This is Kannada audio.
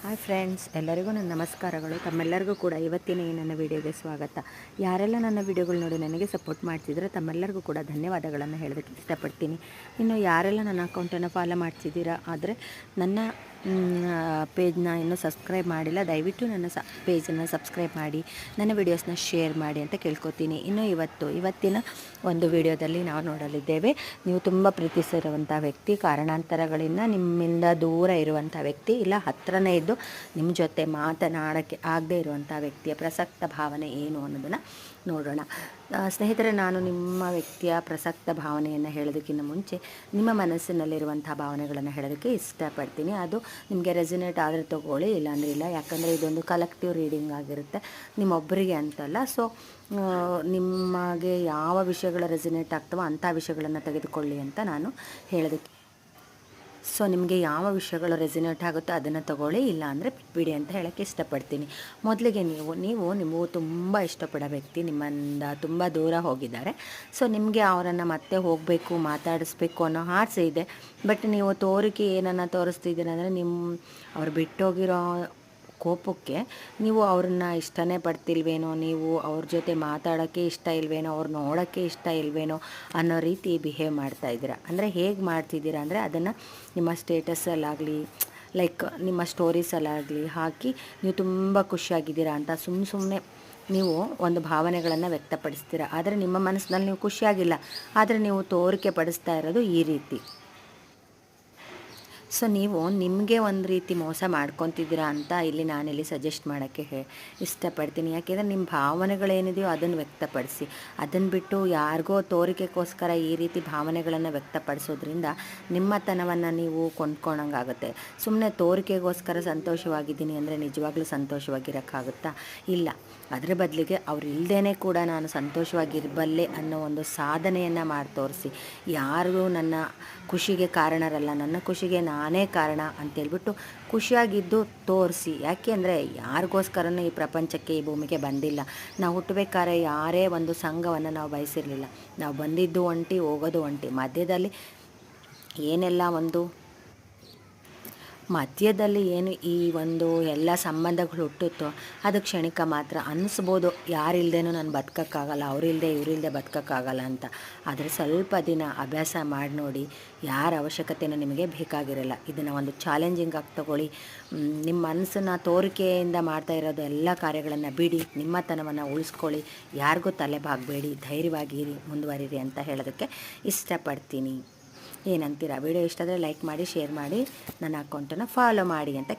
ಹಾಯ್ ಫ್ರೆಂಡ್ಸ್, ಎಲ್ಲರಿಗೂ ನನ್ನ ನಮಸ್ಕಾರಗಳು. ತಮ್ಮೆಲ್ಲರಿಗೂ ಕೂಡ ಇವತ್ತಿನ ಈ ನನ್ನ ವಿಡಿಯೋಗೆ ಸ್ವಾಗತ. ಯಾರೆಲ್ಲ ನನ್ನ ವಿಡಿಯೋಗಳು ನೋಡಿ ನನಗೆ ಸಪೋರ್ಟ್ ಮಾಡ್ತಿದ್ರೆ ತಮ್ಮೆಲ್ಲರಿಗೂ ಕೂಡ ಧನ್ಯವಾದಗಳನ್ನು ಹೇಳೋದಕ್ಕೆ ಇಷ್ಟಪಡ್ತೀನಿ. ಇನ್ನು ಯಾರೆಲ್ಲ ನನ್ನ ಅಕೌಂಟನ್ನು ಫಾಲೋ ಮಾಡ್ತಿದ್ದೀರಾ ಆದರೆ ನನ್ನ ಪೇಜ್ನ ಇನ್ನೂ ಸಬ್ಸ್ಕ್ರೈಬ್ ಮಾಡಿಲ್ಲ, ದಯವಿಟ್ಟು ನನ್ನ ಪೇಜನ್ನು ಸಬ್ಸ್ಕ್ರೈಬ್ ಮಾಡಿ, ನನ್ನ ವೀಡಿಯೋಸ್ನ ಶೇರ್ ಮಾಡಿ ಅಂತ ಕೇಳ್ಕೊತೀನಿ. ಇನ್ನು ಇವತ್ತಿನ ಒಂದು ವಿಡಿಯೋದಲ್ಲಿ ನಾವು ನೋಡಲಿದ್ದೇವೆ, ನೀವು ತುಂಬ ಪ್ರೀತಿಸಿರುವಂಥ ವ್ಯಕ್ತಿ ಕಾರಣಾಂತರಗಳಿಂದ ನಿಮ್ಮಿಂದ ದೂರ ಇರುವಂಥ ವ್ಯಕ್ತಿ, ಇಲ್ಲ ಹತ್ರನೇ ಇದ್ದು ನಿಮ್ಮ ಜೊತೆ ಮಾತನಾಡೋಕ್ಕೆ ಆಗದೇ ಇರುವಂಥ ವ್ಯಕ್ತಿಯ ಪ್ರಸಕ್ತ ಭಾವನೆ ಏನು ಅನ್ನೋದನ್ನು ನೋಡೋಣ. ಸ್ನೇಹಿತರೆ, ನಾನು ನಿಮ್ಮ ವ್ಯಕ್ತಿಯ ಪ್ರಸಕ್ತ ಭಾವನೆಯನ್ನು ಹೇಳೋದಕ್ಕಿಂತ ಮುಂಚೆ ನಿಮ್ಮ ಮನಸ್ಸಿನಲ್ಲಿರುವಂಥ ಭಾವನೆಗಳನ್ನು ಹೇಳೋದಕ್ಕೆ ಇಷ್ಟಪಡ್ತೀನಿ. ಅದು ನಿಮಗೆ ರೆಸಿನೇಟ್ ಆದರೆ ತೊಗೊಳ್ಳಿ, ಇಲ್ಲಾಂದರೆ ಇಲ್ಲ. ಯಾಕಂದರೆ ಇದೊಂದು ಕಲೆಕ್ಟಿವ್ ರೀಡಿಂಗ್ ಆಗಿರುತ್ತೆ, ನಿಮ್ಮೊಬ್ಬರಿಗೆ ಅಂತಲ್ಲ. ಸೊ ನಿಮಗೆ ಯಾವ ವಿಷಯಗಳು ರೆಸಿನೇಟ್ ಆಗ್ತವೋ ಅಂಥ ವಿಷಯಗಳನ್ನು ತೆಗೆದುಕೊಳ್ಳಿ ಅಂತ ನಾನು ಹೇಳೋದಕ್ಕೆ. ಸೊ ನಿಮಗೆ ಯಾವ ವಿಷಯಗಳು ರೆಸಿನೇಟ್ ಆಗುತ್ತೋ ಅದನ್ನು ತೊಗೊಳ್ಳಿ, ಇಲ್ಲ ಅಂದರೆ ಬಿಟ್ಬಿಡಿ ಅಂತ ಹೇಳೋಕ್ಕೆ ಇಷ್ಟಪಡ್ತೀನಿ. ಮೊದಲಿಗೆ ನೀವು ತುಂಬ ಇಷ್ಟಪಡೋ ವ್ಯಕ್ತಿ ನಿಮ್ಮಿಂದ ತುಂಬ ದೂರ ಹೋಗಿದ್ದಾರೆ. ಸೊ ನಿಮಗೆ ಅವರನ್ನು ಮತ್ತೆ ಹೋಗಬೇಕು, ಮಾತಾಡಿಸ್ಬೇಕು ಅನ್ನೋ ಆಸೆ ಇದೆ. ಬಟ್ ನೀವು ತೋರಿಕೆ ಏನನ್ನು ತೋರಿಸ್ತಿದ್ದೀರ ಅಂದರೆ ಅವ್ರು ಬಿಟ್ಟೋಗಿರೋ ಕೋಪಕ್ಕೆ ನೀವು ಅವ್ರನ್ನ ಇಷ್ಟನೇ ಪಡ್ತಿಲ್ವೇನೋ, ನೀವು ಅವ್ರ ಜೊತೆ ಮಾತಾಡೋಕ್ಕೆ ಇಷ್ಟ ಇಲ್ವೇನೋ, ಅವ್ರು ನೋಡೋಕ್ಕೆ ಇಷ್ಟ ಇಲ್ವೇನೋ ಅನ್ನೋ ರೀತಿ ಬಿಹೇವ್ ಮಾಡ್ತಾಯಿದ್ದೀರ. ಅಂದರೆ ಹೇಗೆ ಮಾಡ್ತಿದ್ದೀರಾ ಅಂದರೆ ಅದನ್ನು ನಿಮ್ಮ ಸ್ಟೇಟಸಲ್ಲಾಗಲಿ, ಲೈಕ್ ನಿಮ್ಮ ಸ್ಟೋರೀಸಲ್ಲಾಗಲಿ ಹಾಕಿ ನೀವು ತುಂಬ ಖುಷಿಯಾಗಿದ್ದೀರಾ ಅಂತ ಸುಮ್ಮನೆ ನೀವು ಒಂದು ಭಾವನೆಗಳನ್ನು ವ್ಯಕ್ತಪಡಿಸ್ತೀರ. ಆದರೆ ನಿಮ್ಮ ಮನಸ್ಸಿನಲ್ಲಿ ನೀವು ಖುಷಿಯಾಗಿಲ್ಲ, ಆದರೆ ನೀವು ತೋರಿಕೆ ಪಡಿಸ್ತಾ ಇರೋದು ಈ ರೀತಿ. ಸೊ ನೀವು ನಿಮಗೆ ಒಂದು ರೀತಿ ಮೋಸ ಮಾಡ್ಕೊತಿದ್ದೀರಾ ಅಂತ ನಾನಿಲ್ಲಿ ಸಜೆಸ್ಟ್ ಮಾಡೋಕ್ಕೆ ಇಷ್ಟಪಡ್ತೀನಿ. ಯಾಕೆಂದರೆ ನಿಮ್ಮ ಭಾವನೆಗಳೇನಿದೆಯೋ ಅದನ್ನು ವ್ಯಕ್ತಪಡಿಸಿ, ಅದನ್ನು ಬಿಟ್ಟು ಯಾರಿಗೋ ತೋರಿಕೆಗೋಸ್ಕರ ಈ ರೀತಿ ಭಾವನೆಗಳನ್ನು ವ್ಯಕ್ತಪಡಿಸೋದ್ರಿಂದ ನಿಮ್ಮತನವನ್ನು ನೀವು ಕೊಂಡ್ಕೊಳಂಗಾಗುತ್ತೆ. ಸುಮ್ಮನೆ ತೋರಿಕೆಗೋಸ್ಕರ ಸಂತೋಷವಾಗಿದ್ದೀನಿ ಅಂದರೆ ನಿಜವಾಗ್ಲೂ ಸಂತೋಷವಾಗಿರೋಕ್ಕಾಗುತ್ತಾ? ಇಲ್ಲ. ಅದರ ಬದಲಿಗೆ ಅವ್ರು ಇಲ್ಲದೇ ಕೂಡ ನಾನು ಸಂತೋಷವಾಗಿರಬಲ್ಲೆ ಅನ್ನೋ ಒಂದು ಸಾಧನೆಯನ್ನು ಮಾಡಿ ತೋರಿಸಿ. ಯಾರಿಗೂ ನನ್ನ ಖುಷಿಗೆ ಕಾರಣರಲ್ಲ, ನನ್ನ ಖುಷಿಗೆ ನಾನೇ ಕಾರಣ ಅಂತೇಳ್ಬಿಟ್ಟು ಖುಷಿಯಾಗಿದ್ದು ತೋರಿಸಿ. ಯಾಕೆ ಅಂದರೆ ಯಾರಿಗೋಸ್ಕರನೂ ಈ ಪ್ರಪಂಚಕ್ಕೆ, ಈ ಭೂಮಿಗೆ ಬಂದಿಲ್ಲ. ನಾವು ಹುಟ್ಟಬೇಕಾದ್ರೆ ಯಾರೇ ಒಂದು ಸಂಘವನ್ನು ನಾವು ಬಯಸಿರಲಿಲ್ಲ. ನಾವು ಬಂದಿದ್ದು ಒಂಟಿ, ಹೋಗೋದು ಒಂಟಿ. ಮಧ್ಯದಲ್ಲಿ ಏನು ಈ ಒಂದು ಎಲ್ಲ ಸಂಬಂಧಗಳು ಹುಟ್ಟುತ್ತೋ ಅದು ಕ್ಷಣಿಕ ಮಾತ್ರ. ಅನ್ನಿಸ್ಬೋದು ಯಾರಿಲ್ದೇನೂ ನಾನು ಬದುಕೋಕ್ಕಾಗಲ್ಲ, ಅವರಿಲ್ಲದೆ ಇವರಿಲ್ಲದೆ ಬದುಕೋಕ್ಕಾಗಲ್ಲ ಅಂತ. ಆದರೆ ಸ್ವಲ್ಪ ದಿನ ಅಭ್ಯಾಸ ಮಾಡಿ ನೋಡಿ, ಯಾರ ಅವಶ್ಯಕತೆಯೂ ನಿಮಗೆ ಬೇಕಾಗಿರಲ್ಲ. ಇದನ್ನು ಒಂದು ಚಾಲೆಂಜಿಂಗ್ ಆಗಿ ತಗೊಳ್ಳಿ. ನಿಮ್ಮ ಮನಸ್ಸನ್ನು ತೋರಿಕೆಯಿಂದ ಮಾಡ್ತಾ ಇರೋದು ಎಲ್ಲ ಕಾರ್ಯಗಳನ್ನು ಬಿಡಿ, ನಿಮ್ಮತನವನ್ನು ಉಳಿಸ್ಕೊಳ್ಳಿ, ಯಾರಿಗೂ ತಲೆ ಬಾಗಬೇಡಿ, ಧೈರ್ಯವಾಗಿರಿ, ಮುಂದುವರಿರಿ ಅಂತ ಹೇಳೋದಕ್ಕೆ ಇಷ್ಟಪಡ್ತೀನಿ. ಏನಂತೀರಾ? ವಿಡಿಯೋ ಇಷ್ಟ ಆದರೆ ಲೈಕ್ ಮಾಡಿ, ಶೇರ್ ಮಾಡಿ, ನನ್ನ ಅಕೌಂಟನ್ನು ಫಾಲೋ ಮಾಡಿ ಅಂತ